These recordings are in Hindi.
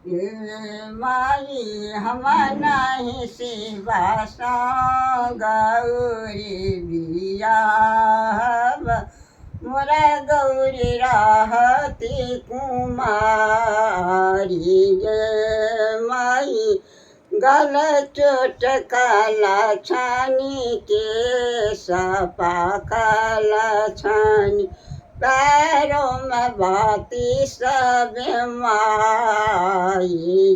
ये माई हम नहीं शिवा गौरी बियाहब मोरा गौरी रहती कुमारी ये माई गल चोट काला छानी के सपा काला छानी पैरों में बाती सब माई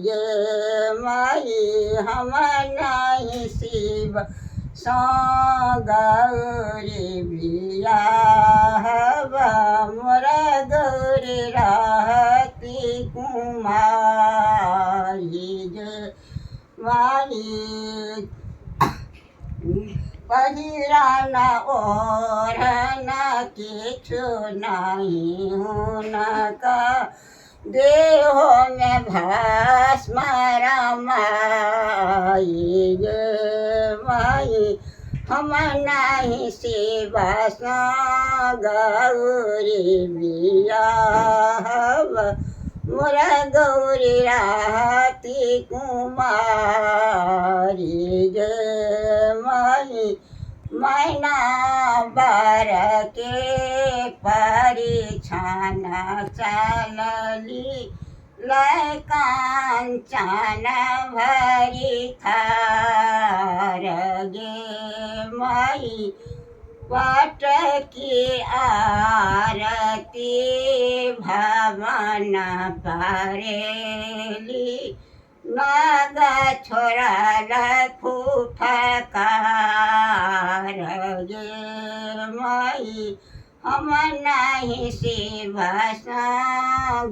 ये माई हम नहीं शिव गौरी बियाहब मोरा गौरी रहती कुमारी ये माई पहिराना ओढ़ना किछु नहीं उनका देहो में भस्म रमाई ये माई हम नहीं शिवा गौरी बियाहब मोरा गौरी रहती कुमारी ये माई मैना बर के परिछन चलली कांचन भरी थार गे माई पट की आरती भवन परेली नाग छोड़ल फूफकार गे माई हम नहीं शिवा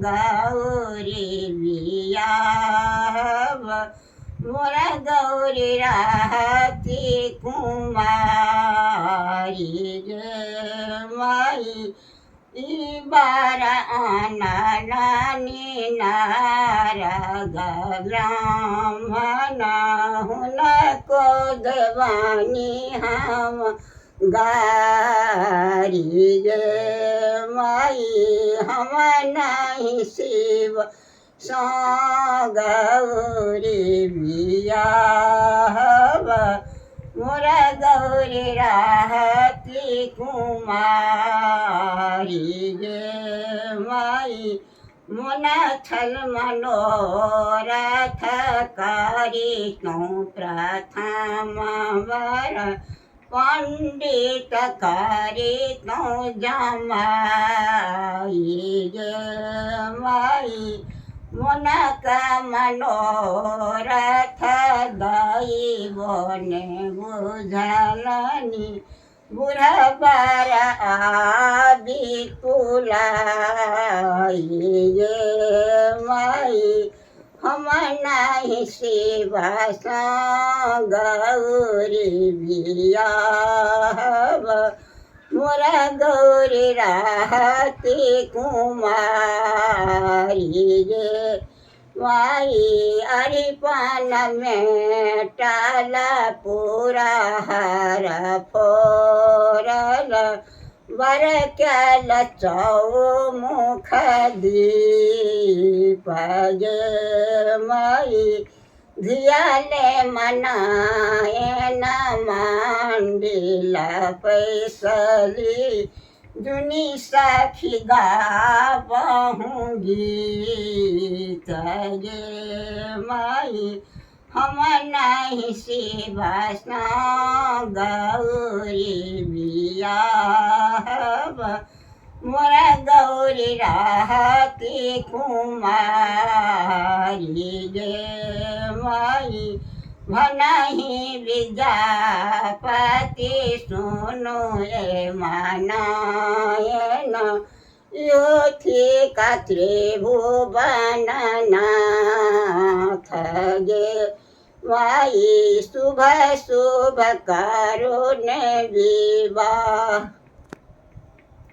गौरी बियाहब मोरा गौरी रहती कुमारी गे माई बार नानी नारद ब्राह्मण हुनको देवानी हम गारी गे माई हम नहीं शिव गौरी बियाहब मोरा गौरी रहती कुमारी गे माई मुना छल मनोरथ करी तूं प्रथम वर पंडित करी तूं जमाई गे माई मुनक मनोरथ दैवने बुझलनी बुढ़बर आदि कुलाई ये माई हम नहीं शिवा गौरी बियाहब मोरा गौरी रहती कुमारी ये माई अरिपन में टाला पूरा हर फोरल वर कैल चौमुख दीप गे माई धियाले मनाए न मंडिला पैसली जुनी सखी गावहूँ गीत गे माई हम नहीं शिवा गौरी बियाहब मोरा गौरी रहती कुमारी गे माई भनहि विद्यापति सुनो ए मानायन योथी का त्रिभुवन नाथ गे माई शुभ शुभ करुण विवाह।